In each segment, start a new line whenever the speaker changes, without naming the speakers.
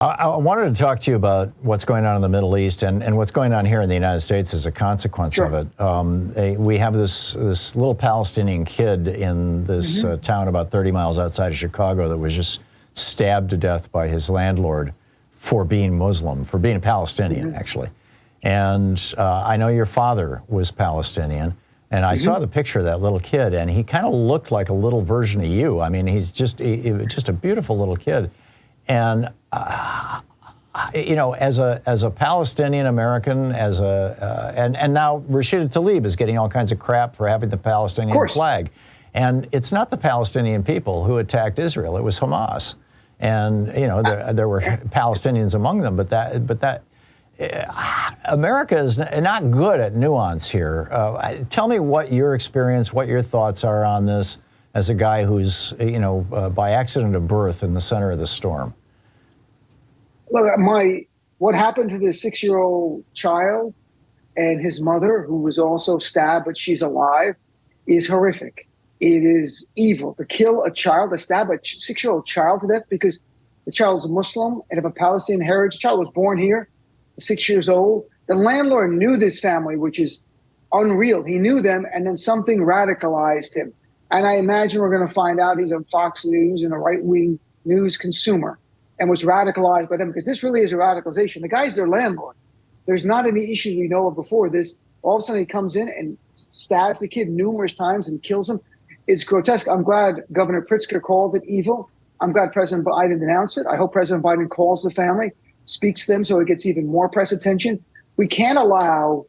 I wanted to talk to you about what's going on in the Middle East and what's going on here in the United States as a consequence of it. We have this little Palestinian kid in this town about 30 miles outside of Chicago that was just stabbed to death by his landlord for being Muslim, for being a Palestinian, actually. And I know your father was Palestinian, and I saw the picture of that little kid, and he kind of looked like a little version of you. I mean, he's just a beautiful little kid. And you know, as a Palestinian American, and now Rashida Tlaib is getting all kinds of crap for having the Palestinian flag, and it's not the Palestinian people who attacked Israel; it was Hamas, and you know there were Palestinians among them, but that America is not good at nuance here. Tell me what your experience, what your thoughts are on this, as a guy who's by accident of birth in the center of the storm.
Look, what happened to the 6-year-old child and his mother, who was also stabbed, but she's alive, is horrific. It is evil to kill a child, to stab a 6-year-old child to death because the child is Muslim and of a Palestinian heritage. The child was born here, 6 years old. The landlord knew this family, which is unreal. He knew them, and then something radicalized him. And I imagine we're going to find out he's on Fox News and a right-wing news consumer, and was radicalized by them, because this really is a radicalization. The guy's their landlord. There's not any issue we know of before this. All of a sudden he comes in and stabs the kid numerous times and kills him. It's grotesque. I'm glad Governor Pritzker called it evil. I'm glad President Biden denounced it. I hope President Biden calls the family, speaks to them so it gets even more press attention. We can't allow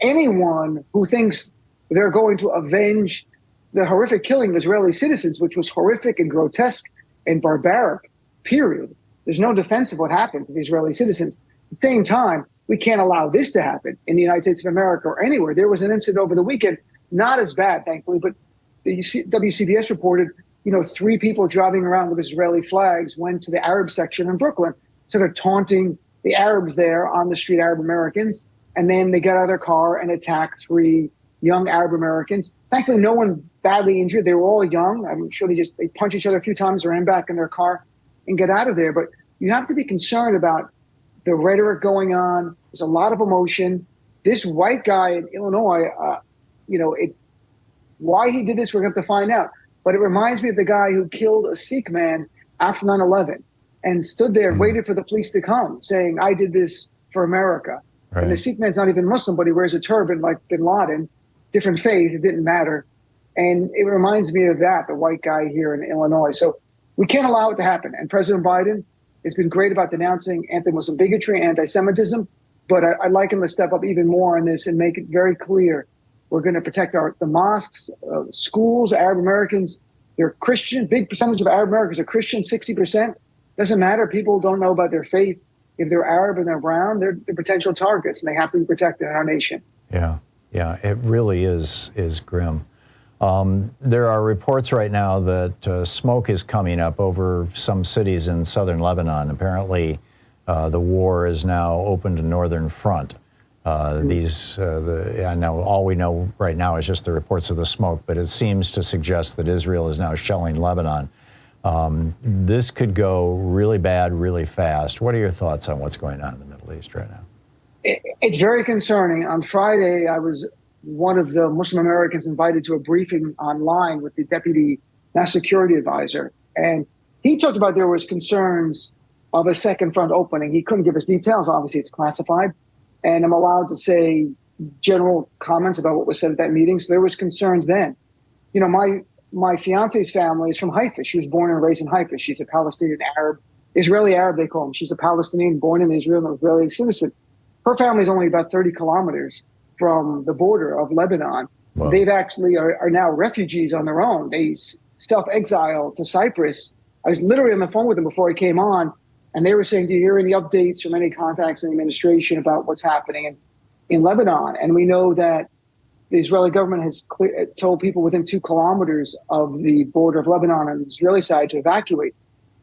anyone who thinks they're going to avenge the horrific killing of Israeli citizens, which was horrific and grotesque and barbaric, period. There's no defense of what happened to the Israeli citizens. At the same time, we can't allow this to happen in the United States of America or anywhere. There was an incident over the weekend, not as bad, thankfully, but the WCBS reported, 3 people driving around with Israeli flags went to the Arab section in Brooklyn, sort of taunting the Arabs there on the street, Arab Americans, and then they got out of their car and attacked 3 young Arab Americans. Thankfully, no one badly injured. They were all young. I'm sure they punched each other a few times, ran back in their car and get out of there. But you have to be concerned about the rhetoric going on. There's a lot of emotion. This white guy in Illinois, why he did this, we're going to have to find out. But it reminds me of the guy who killed a Sikh man after 9/11 and stood there and waited for the police to come, saying, I did this for America. Right. And the Sikh man's not even Muslim, but he wears a turban like bin Laden, different faith, it didn't matter. And it reminds me of that, the white guy here in Illinois. So we can't allow it to happen. And President Biden has been great about denouncing anti-Muslim bigotry, anti-Semitism, but I'd like him to step up even more on this and make it very clear. We're going to protect the mosques, schools, Arab Americans. They're Christian. Big percentage of Arab Americans are Christian, 60%. Doesn't matter. People don't know about their faith. If they're Arab and they're brown, they're potential targets, and they have to be protected in our nation.
Yeah, it really is grim. There are reports right now that smoke is coming up over some cities in southern Lebanon. Apparently, the war is now open to northern front. I know all we know right now is just the reports of the smoke, but it seems to suggest that Israel is now shelling Lebanon. This could go really bad, really fast. What are your thoughts on what's going on in the Middle East right now?
It's very concerning. On Friday, I was one of the Muslim Americans invited to a briefing online with the Deputy National Security Advisor. And he talked about there was concerns of a second front opening. He couldn't give us details. Obviously, it's classified. And I'm allowed to say general comments about what was said at that meeting. So there was concerns then. My fiance's family is from Haifa. She was born and raised in Haifa. She's a Palestinian Arab, Israeli Arab, they call them. She's a Palestinian born in Israel and an Israeli citizen. Her family is only about 30 kilometers from the border of Lebanon. Wow. They've actually are now refugees on their own. They self-exiled to Cyprus. I was literally on the phone with them before I came on, and they were saying, do you hear any updates from any contacts in the administration about what's happening in Lebanon? And we know that the Israeli government has told people within 2 kilometers of the border of Lebanon on the Israeli side to evacuate.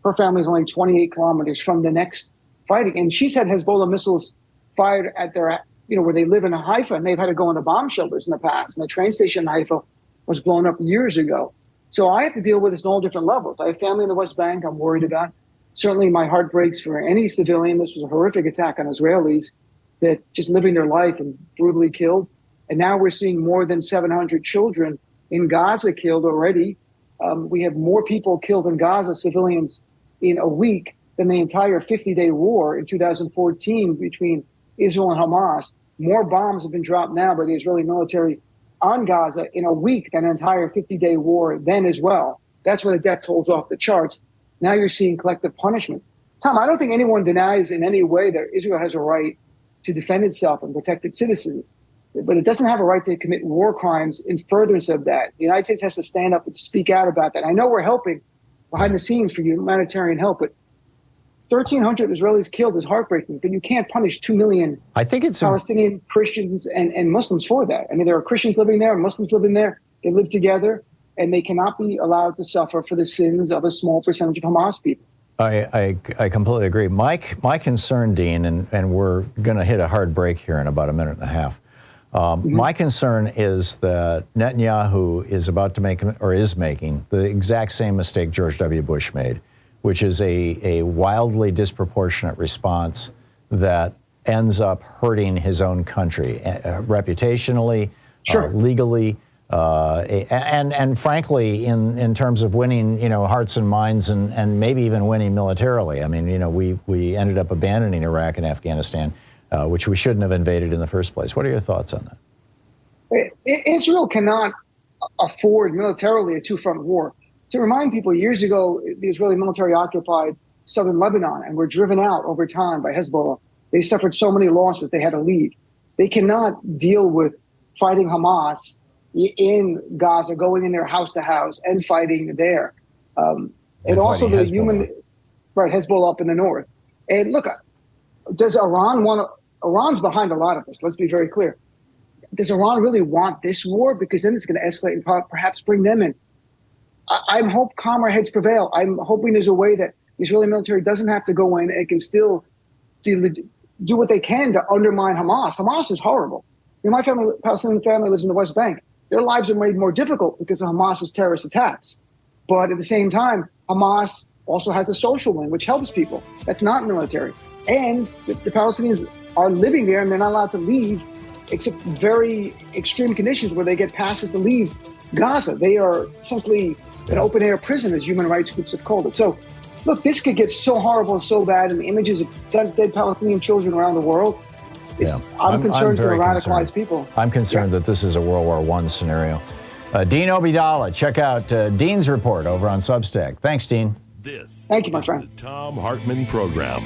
Her family is only 28 kilometers from the next fighting. And she's had Hezbollah missiles fired at their, where they live in Haifa, and they've had to go into bomb shelters in the past. And the train station in Haifa was blown up years ago. So I have to deal with this on all different levels. I have family in the West Bank I'm worried about. Certainly my heart breaks for any civilian. This was a horrific attack on Israelis that just living their life and brutally killed. And now we're seeing more than 700 children in Gaza killed already. We have more people killed in Gaza, civilians, in a week than the entire 50-day war in 2014 between Israel and Hamas. More bombs have been dropped now by the Israeli military on Gaza in a week than an entire 50-day war then as well. That's where the death toll's off the charts. Now you're seeing collective punishment. Tom, I don't think anyone denies in any way that Israel has a right to defend itself and protect its citizens, but it doesn't have a right to commit war crimes in furtherance of that. The United States has to stand up and speak out about that. I know we're helping behind the scenes for humanitarian help, but 1,300 Israelis killed is heartbreaking, but you can't punish 2 million Palestinian Christians and Muslims for that. I mean, there are Christians living there and Muslims living there. They live together, and they cannot be allowed to suffer for the sins of a small percentage of Hamas people.
I completely agree. My concern, Dean, and we're going to hit a hard break here in about a minute and a half. My concern is that Netanyahu is about to make, or is making, the exact same mistake George W. Bush made, which is a wildly disproportionate response that ends up hurting his own country, reputationally, legally, and frankly, in terms of winning, hearts and minds, and maybe even winning militarily. I mean, we ended up abandoning Iraq and Afghanistan, which we shouldn't have invaded in the first place. What are your thoughts on that?
Israel cannot afford militarily a two-front war. To remind people, years ago, the Israeli military occupied southern Lebanon and were driven out over time by Hezbollah. They suffered so many losses, they had to leave. They cannot deal with fighting Hamas in Gaza, going in there house to house and fighting there. And also the Hezbollah up in the north. And look, does Iran Iran's behind a lot of this, let's be very clear. Does Iran really want this war? Because then it's going to escalate and perhaps bring them in. I hope calmer heads prevail. I'm hoping there's a way that the Israeli military doesn't have to go in and can still do what they can to undermine Hamas. Hamas is horrible. My Palestinian family lives in the West Bank. Their lives are made more difficult because of Hamas's terrorist attacks. But at the same time, Hamas also has a social wing, which helps people. That's not military. And the Palestinians are living there and they're not allowed to leave except very extreme conditions where they get passes to leave Gaza. They are essentially an open-air prison, as human rights groups have called it. So, look, this could get so horrible and so bad, and the images of dead Palestinian children around the world, I'm concerned for the radicalized people. I'm concerned
that this is a World War I scenario. Dean Obeidallah, check out Dean's report over on Substack. Thanks, Dean.
This
Thank you, my friend.
is the Thom Hartmann Program.